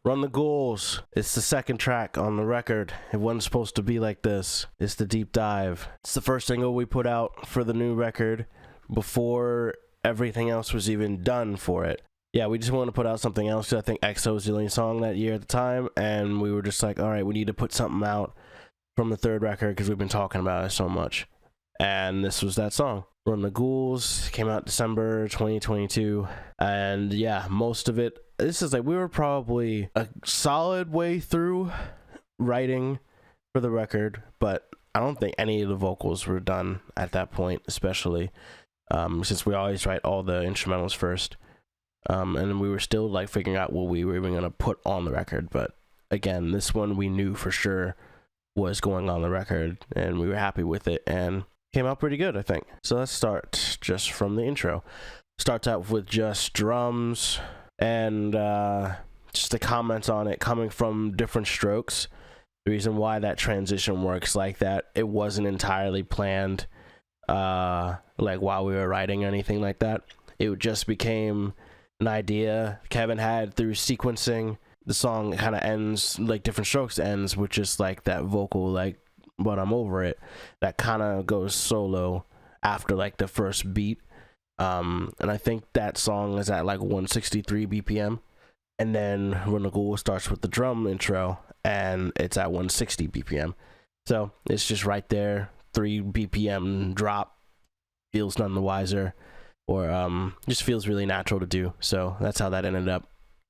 Run the Ghouls. It's the second track on the record. It wasn't supposed to be like this. It's the deep dive. It's the first single we put out for the new record before everything else was even done for it. Yeah, we just wanted to put out something else because I think EXO was the only song that year at the time, and we were just like, all right, we need to put something out from the third record because we've been talking about it so much. And this was that song. Run the Ghouls came out December 2022, and yeah, most of it, this is like, we were probably a solid way through writing for the record, but I don't think any of the vocals were done at that point, especially since we always write all the instrumentals first. And we were still like figuring out what we were even going to put on the record, but again, this one we knew for sure was going on the record, and we were happy with it, and came out pretty good, I think. So let's start just from the intro. Starts out with just drums and just the comments on it coming from different strokes. The reason why that transition works like that, it wasn't entirely planned like while we were writing or anything like that. It just became an idea Kevin had through sequencing. The song kind of ends like different strokes ends with just like that vocal, like, but I'm over it, that kind of goes solo after like the first beat. And I think that song is at like 163 BPM, and then Run the Ghouls starts with the drum intro and it's at 160 BPM. So it's just right there, 3 BPM drop, feels none the wiser, or just feels really natural to do. So that's how that ended up.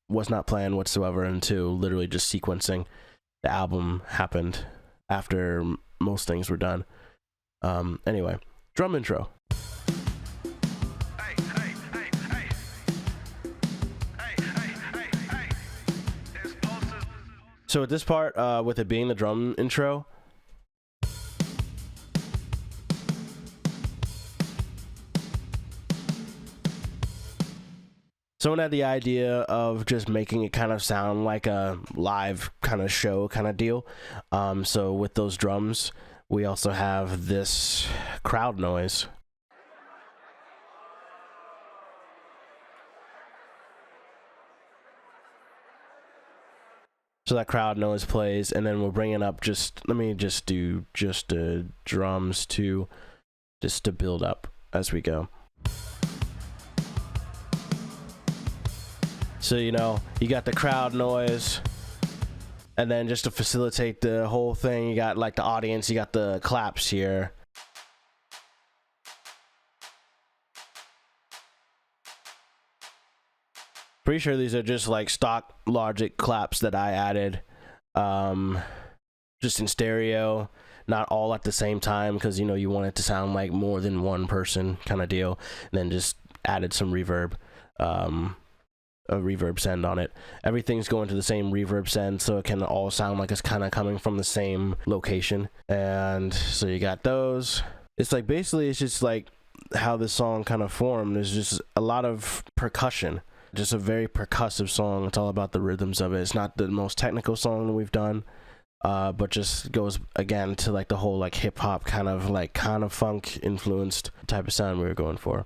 Was not planned whatsoever until literally just sequencing the album happened after most things were done. Anyway, drum intro. So at this part, with it being the drum intro, someone had the idea of just making it kind of sound like a live kind of show kind of deal. So with those drums, we also have this crowd noise. So that crowd noise plays, and then we're bringing up just, let me just do just drums too, just to build up as we go. So, you know, you got the crowd noise, and then just to facilitate the whole thing, you got like the audience, you got the claps here. Pretty sure these are just like stock Logic claps that I added, just in stereo, not all at the same time, because, you know, you want it to sound like more than one person kind of deal, and then just added some reverb. A reverb send on it. Everything's going to the same reverb send, so it can all sound like it's kind of coming from the same location. And so you got those. It's like, basically it's just like how this song kind of formed. There's just a lot of percussion, just a very percussive song. It's all about the rhythms of it. It's not the most technical song that we've done, but just goes again to like the whole like hip-hop kind of funk influenced type of sound we were going for.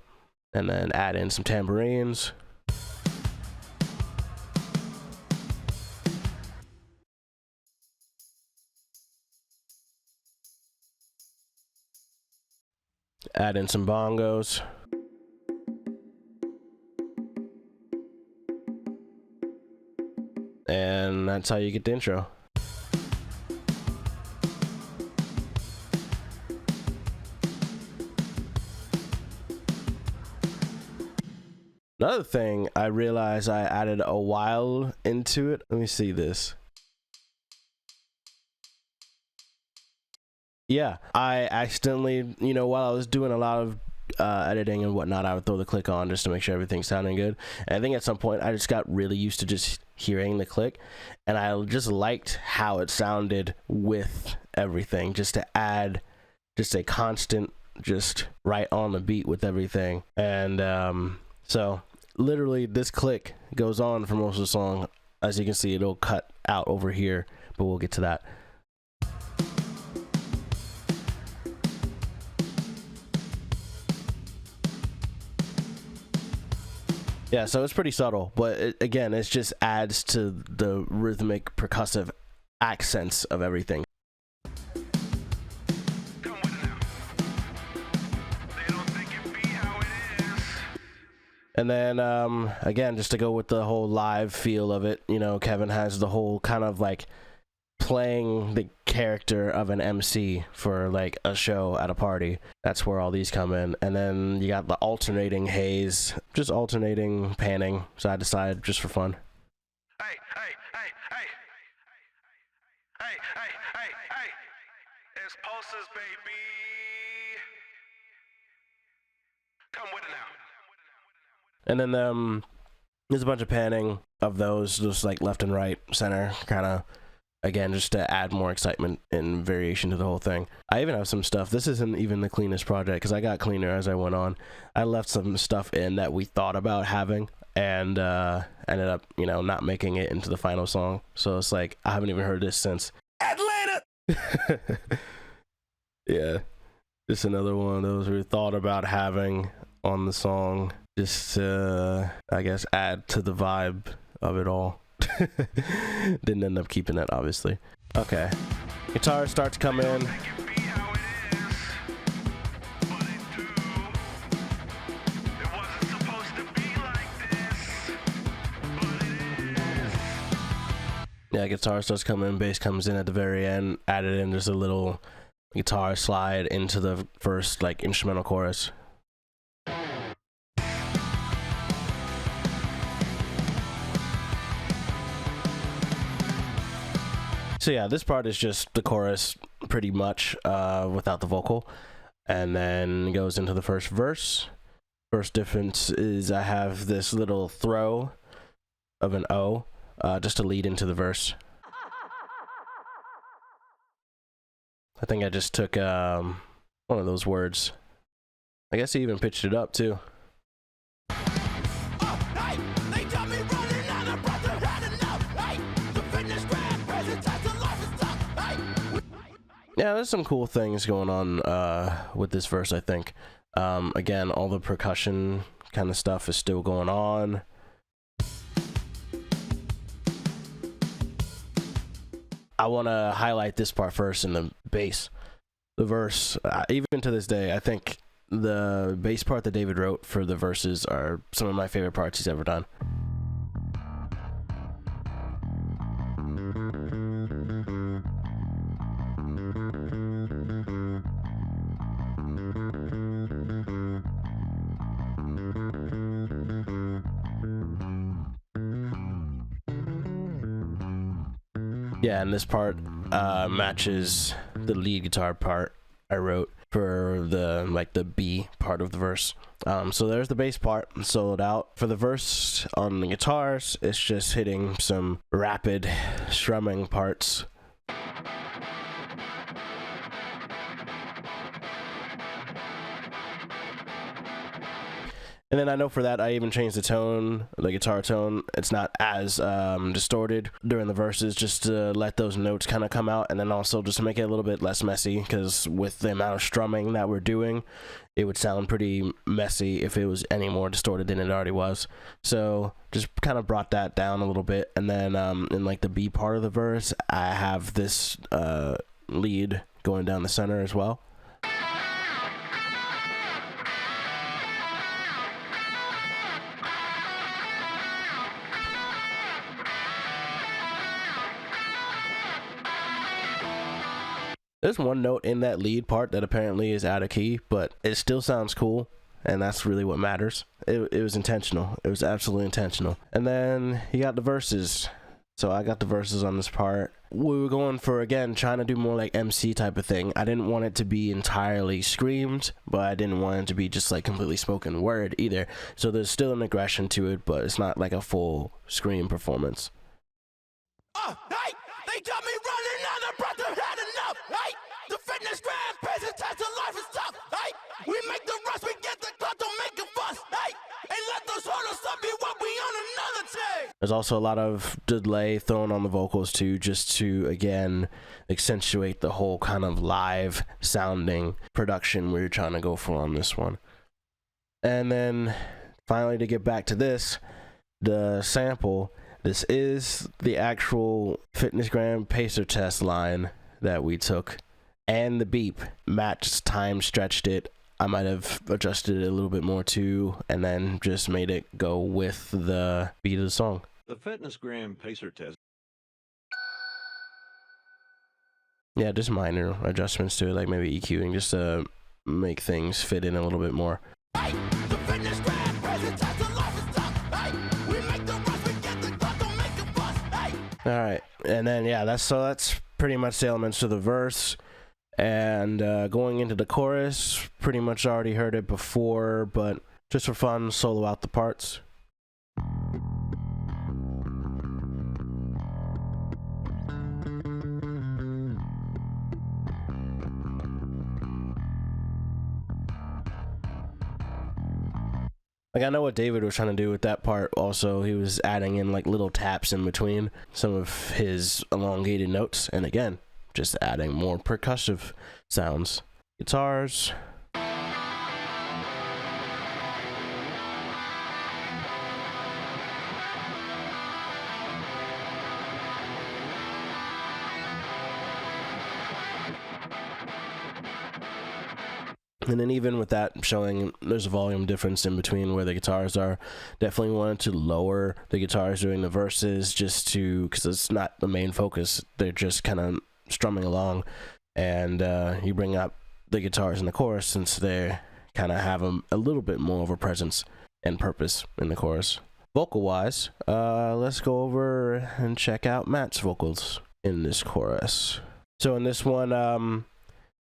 And then add in some tambourines. Add in some bongos. And that's how you get the intro. Another thing I realized I added a while into it. Let me see this. Yeah, I accidentally, you know, while I was doing a lot of editing and whatnot, I would throw the click on just to make sure everything's sounding good. And I think at some point I just got really used to just hearing the click, and I just liked how it sounded with everything, just to add just a constant, just right on the beat with everything. And so literally this click goes on for most of the song. As you can see, it'll cut out over here, but we'll get to that. Yeah, so it's pretty subtle, but again, it just adds to the rhythmic, percussive accents of everything. And then, again, just to go with the whole live feel of it, you know, Kevin has the whole kind of like playing the character of an MC for like a show at a party. That's where all these come in. And then you got the alternating haze, just alternating panning side to side just for fun. Hey, hey, hey, hey. Hey, hey, hey, hey. It's pulses, baby. Come with it now. And then there's a bunch of panning of those, just like left and right, center, kind of, again, just to add more excitement and variation to the whole thing. I even have some stuff. This isn't even the cleanest project, because I got cleaner as I went on. I left some stuff in that we thought about having, and ended up, you know, not making it into the final song. So it's like, I haven't even heard this since Atlanta! Yeah, just another one of those we thought about having on the song, just to, I guess, add to the vibe of it all. Didn't end up keeping it, obviously. Okay, guitar starts to come in. Yeah, guitar starts coming in, bass comes in at the very end, added in just a little guitar slide into the first like instrumental chorus. So yeah, this part is just the chorus pretty much without the vocal, and then goes into the first verse. First difference is I have this little throw of an O just to lead into the verse. I think I just took one of those words. I guess he even pitched it up too. Yeah, there's some cool things going on with this verse, I think. Again, all the percussion kind of stuff is still going on. I want to highlight this part first in the bass. The verse, even to this day, I think the bass part that David wrote for the verses are some of my favorite parts he's ever done. Yeah, and this part matches the lead guitar part I wrote for the B part of the verse. So there's the bass part soloed out. For the verse on the guitars, it's just hitting some rapid strumming parts. And then I know for that, I even changed the tone, the guitar tone. It's not as distorted during the verses, just to let those notes kind of come out, and then also just to make it a little bit less messy, because with the amount of strumming that we're doing, it would sound pretty messy if it was any more distorted than it already was. So just kind of brought that down a little bit. And then in like the B part of the verse, I have this lead going down the center as well. There's one note in that lead part that apparently is out of key, but it still sounds cool, and that's really what matters. It was intentional. It was absolutely intentional. And then you got the verses. So I got the verses on this part. We were going for, again, trying to do more like MC type of thing. I didn't want it to be entirely screamed, but I didn't want it to be just like completely spoken word either. So there's still an aggression to it, but it's not like a full scream performance. Hey! They got me running out of breath, I've had enough, hey! The fitness grand, prison test of life is tough, hey! We make the rush, we get the club, don't make a fuss, hey! And let those hurdles stop me while we on another day! There's also a lot of delay thrown on the vocals too, just to, again, accentuate the whole kind of live sounding production we're trying to go for on this one. And then Finally, to get back to this, the sample, this is the actual Fitness Gram Pacer Test line that we took, and the beep. Matt just time stretched it. I might have adjusted it a little bit more too, and then just made it go with the beat of the song. The Fitness Gram Pacer Test. Yeah, just minor adjustments to it, like maybe EQing, just to make things fit in a little bit more. Hey, the fitness gram present test of life is tough. Hey, we make the rush, we get the cut, don't make a fuss. Hey. All right, and then yeah, that's pretty much the elements of the verse. And going into the chorus, pretty much already heard it before, but just for fun, solo out the parts. Like, I know what David was trying to do with that part also. He was adding in like little taps in between some of his elongated notes, and again, just adding more percussive sounds. Guitars. And then even with that showing, there's a volume difference in between where the guitars are. Definitely wanted to lower the guitars during the verses just to, because it's not the main focus. They're just kind of strumming along. And you bring up the guitars in the chorus since they kind of have a little bit more of a presence and purpose in the chorus. Vocal-wise, let's go over and check out Matt's vocals in this chorus. So in this one,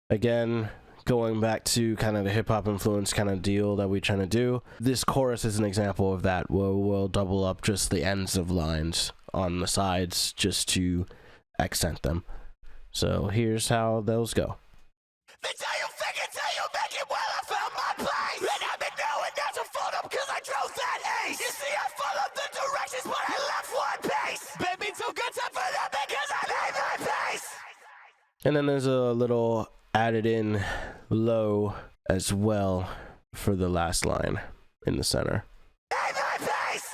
again, going back to kind of the hip-hop influence kind of deal that we're trying to do. This chorus is an example of that, where we'll double up just the ends of lines on the sides just to accent them. So here's how those go. They tell you fake it till you make it. Well, I found my place, and I've been knowing not to fold up because I drove that ace. You see, I followed the directions, but I left one pace. Baby, too good time for that because I made my pace. And then there's a little added in low as well for the last line in the center. Made my pace.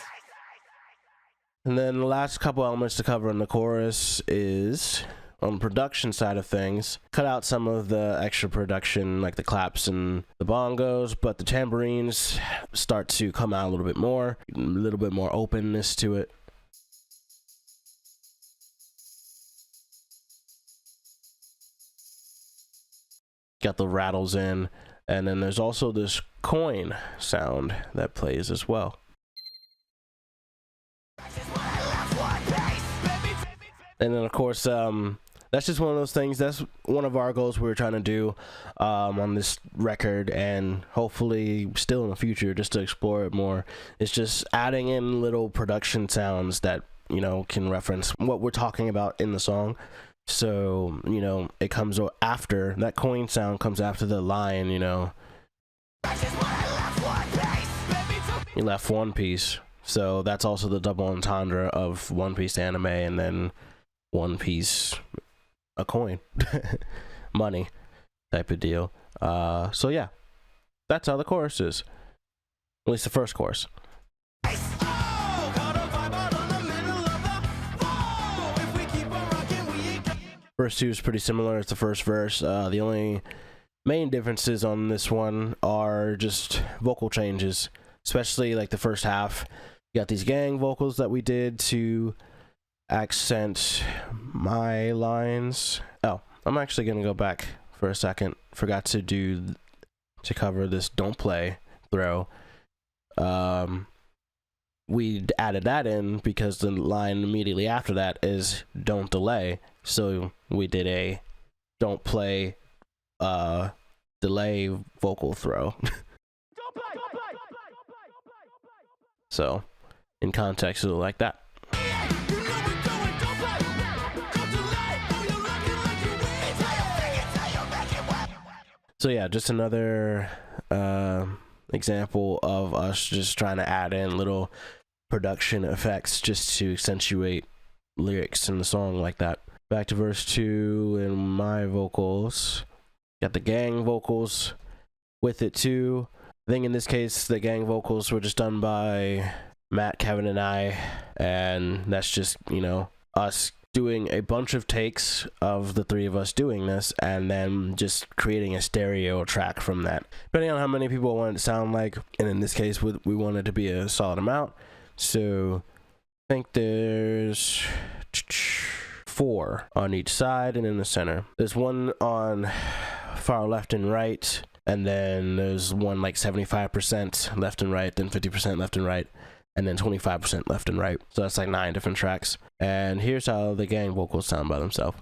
And then the last couple elements to cover in the chorus is, on the production side of things, cut out some of the extra production like the claps and the bongos, but the tambourines start to come out a little bit more openness to it. Got the rattles in, and then there's also this coin sound that plays as well. And then of course, that's just one of those things. That's one of our goals we were trying to do on this record, and hopefully still in the future, just to explore it more. It's just adding in little production sounds that, you know, can reference what we're talking about in the song. So, you know, it comes after, that coin sound comes after the line, you know. You left one piece. So that's also the double entendre of One Piece anime and then One Piece, a coin, money type of deal. So yeah, that's how the chorus is. At least the first chorus. Verse 2 is pretty similar as the first verse. The only main differences on this one are just vocal changes, especially like the first half. You got these gang vocals that we did to accent my lines. Oh, I'm actually going to go back for a second. Forgot to cover this don't play throw. We added that in because the line immediately after that is don't delay. So we did a don't play delay vocal throw. So in context it'll like that. So yeah, just another example of us just trying to add in little production effects just to accentuate lyrics in the song like that. Back to verse 2 and my vocals. Got the gang vocals with it too. I think in this case, the gang vocals were just done by Matt, Kevin, and I, and that's just, you know, us doing a bunch of takes of the three of us doing this, and then just creating a stereo track from that, depending on how many people want it to sound like. And in this case, we want it to be a solid amount, so I think there's 4 on each side and in the center. There's one on far left and right, and then there's one like 75% left and right, then 50% left and right, and then 25% left and right. So that's like 9 different tracks. And here's how the gang vocals sound by themselves.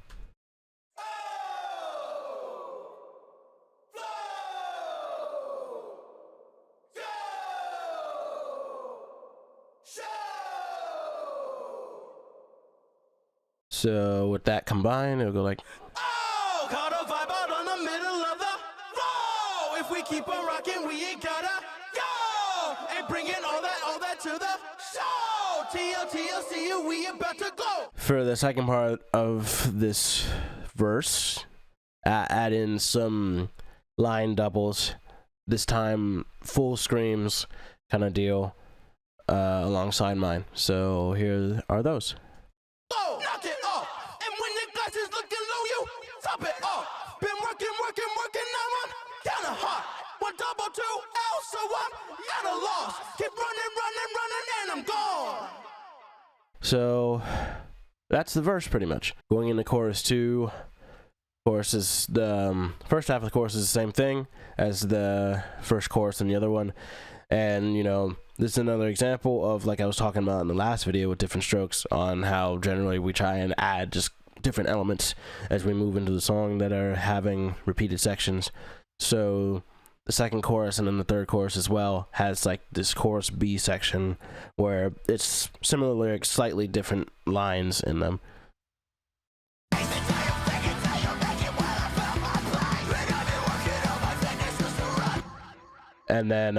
So with that combined, it'll go like, Oh, caught a vibe out on the middle of the floor. If we keep on rocking, we ain't gotta go. And bringing all that to the show. TLC, you, we about to go. for the second part of this verse, add in some line doubles, this time full screams kind of deal, alongside mine. So here are those. Oh, knock it off. And when your glass is looking low, you top it off. Been working, now I'm kinda hot. 1 double 2 L, so I'm at a loss. Keep running, and I'm gone. So that's the verse pretty much. Going into chorus 2. Chorus is the first half of the chorus is the same thing as the first chorus and the other one. And, you know, this is another example of, like I was talking about in the last video with different strokes, on how generally we try and add just different elements as we move into the song that are having repeated sections. So the second chorus and then the third chorus as well has like this chorus B section where it's similar lyrics, slightly different lines in them. And then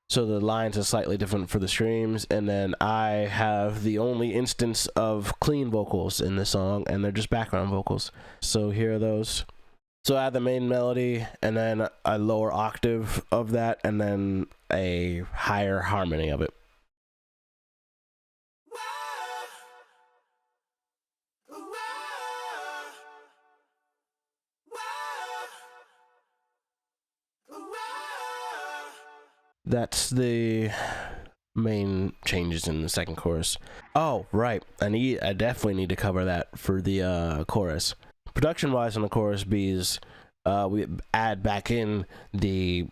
so the lines are slightly different for the streams, and then I have the only instance of clean vocals in the song, and they're just background vocals. So here are those. So I have the main melody, and then a lower octave of that, and then a higher harmony of it. That's the main changes in the second chorus. Oh, right. I definitely need to cover that for the chorus. Production-wise on the chorus B's, we add back in the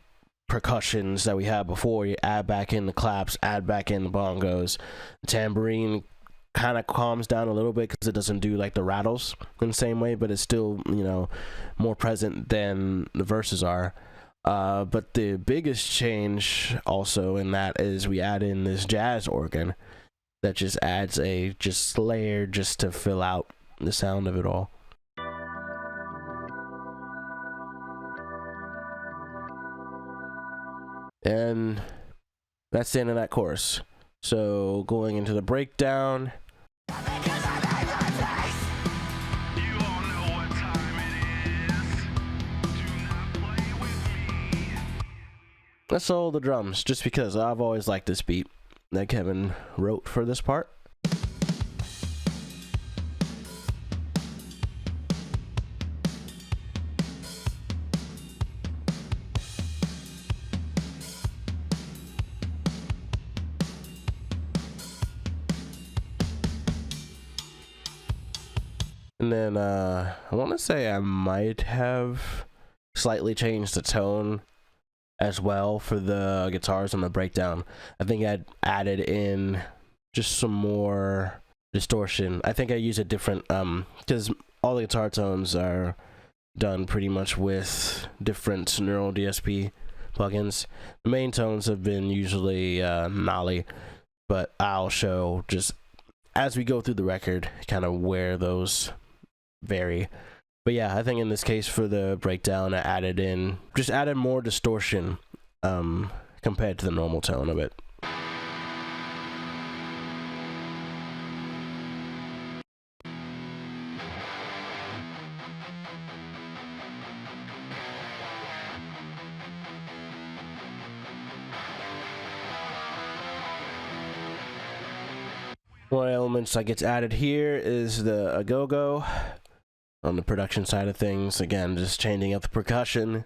percussions that we had before. You add back in the claps, add back in the bongos. The tambourine kind of calms down a little bit because it doesn't do like the rattles in the same way, but it's still, you know, more present than the verses are. But the biggest change also in that is we add in this jazz organ that just adds a layer just to fill out the sound of it all. And that's the end of that chorus. So going into the breakdown. That's all the drums, just because I've always liked this beat that Kevin wrote for this part. And then I want to say I might have slightly changed the tone as well for the guitars on the breakdown. I think I'd added in just some more distortion. I think I use a different because all the guitar tones are done pretty much with different neural DSP plugins. The main tones have been usually Nolly, but I'll show just as we go through the record kind of where those vary. But yeah, I think in this case for the breakdown, I added more distortion compared to the normal tone of it. One of the elements that gets added here is the agogo on the production side of things. Again, just changing up the percussion.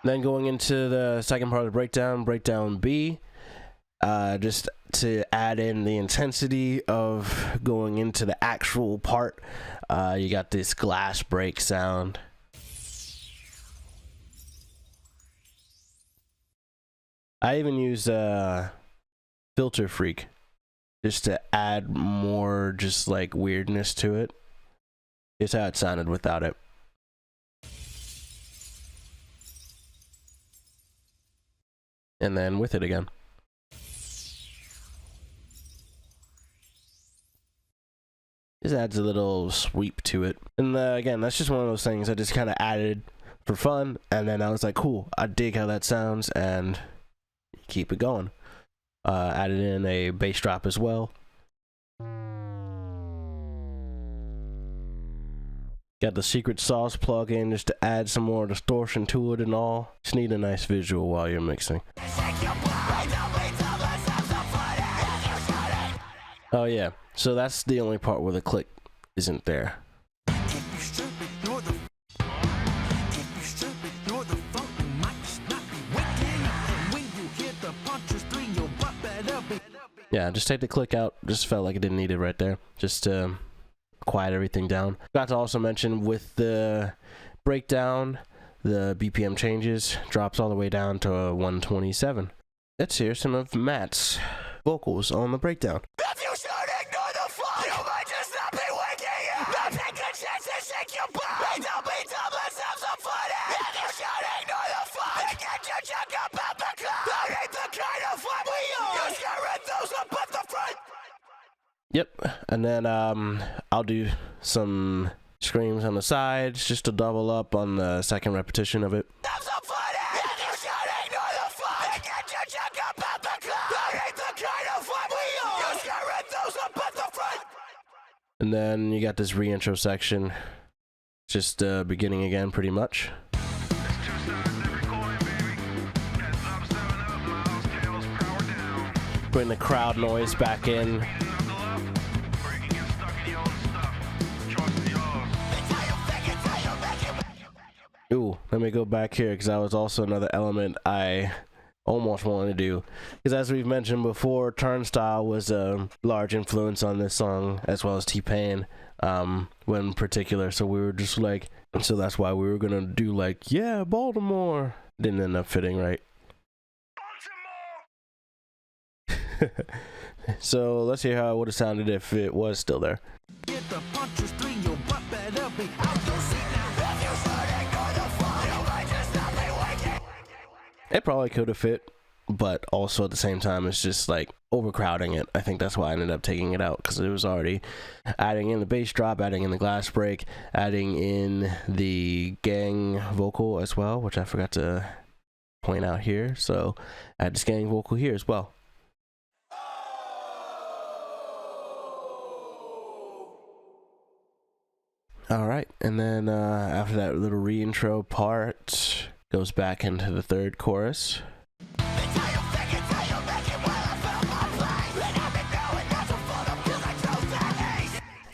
Then going into the second part of the breakdown, breakdown B, just to add in the intensity of going into the actual part, you got this glass break sound. I even used Filter Freak just to add more just like weirdness to it. Here's how it sounded without it. And then with it again. Just adds a little sweep to it. And again, that's just one of those things I just kind of added for fun. And then I was like, cool, I dig how that sounds, and keep it going. Added in a bass drop as well. Got the secret sauce plug-in just to add some more distortion to it and all. Just need a nice visual while you're mixing. Oh yeah, so that's the only part where the click isn't there. Yeah, just take the click out. Just felt like it didn't need it right there. Just to quiet everything down. Got to also mention with the breakdown, the BPM changes, drops all the way down to 127. Let's hear some of Matt's vocals on the breakdown. If you should ignore the fun, you might just not be waking up. Not take a chance to shake your butt. Let's have some fun. If you should ignore the fun, then get your junk up out the club. That ain't the kind of fun we are. You scaring those up at the front. Yep, and then I'll do some screams on the sides just to double up on the second repetition of it. Have some fun. If you should ignore the fun, then get your junk up out the club. That ain't the kind of fun we are. You scaring those up at the front. And then you got this reintro section, just beginning again pretty much. Bring the crowd noise back in. Ooh, let me go back here because that was also another element I almost wanted to do. Because as we've mentioned before, Turnstile was a large influence on this song, as well as T-Pain, when in particular. So we were just like, so that's why we were gonna do like, yeah, Baltimore. Didn't end up fitting right. So let's hear how it would have sounded if it was still there. Get the punches through your butt, better be out your seat now. It probably could have fit, but also at the same time, it's just like overcrowding it. I think that's why I ended up taking it out, because it was already adding in the bass drop, adding in the glass break, adding in the gang vocal as well, which I forgot to point out here. So add this gang vocal here as well. All right, and then after that little reintro part, goes back into the third chorus.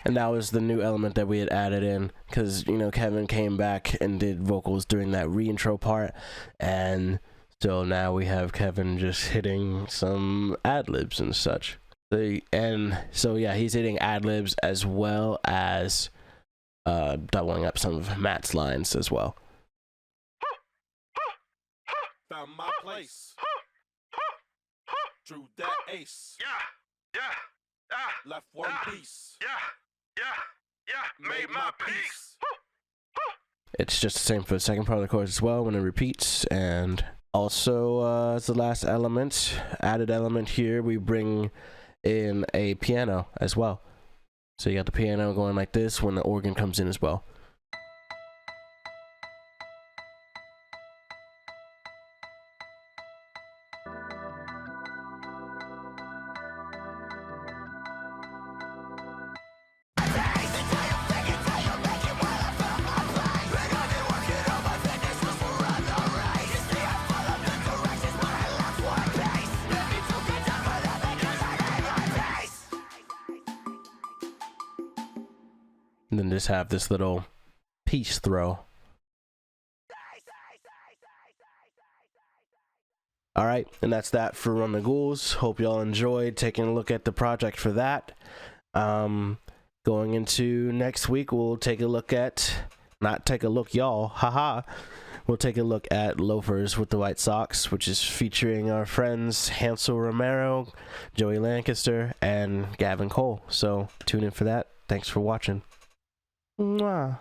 And that was the new element that we had added in, because, you know, Kevin came back and did vocals during that reintro part, and so now we have Kevin just hitting some ad-libs and such. And so, yeah, he's hitting ad-libs as well as doubling up some of Matt's lines as well. Found my place. Drew that ace. Left one piece. Made my peace. It's just the same for the second part of the chorus as well when it repeats. And also, as the last element, added element here, we bring in a piano as well. So you got the piano going like this when the organ comes in as well. then just have this little peace throw. Alright, and that's that for Run the Ghouls. Hope y'all enjoyed taking a look at the project for that. Going into next week, we'll take a look at, not take a look, y'all, haha. We'll take a look at Loafers with the White Sox, which is featuring our friends Hansel Romero, Joey Lancaster, and Gavin Cole. So tune in for that. Thanks for watching. Mwah.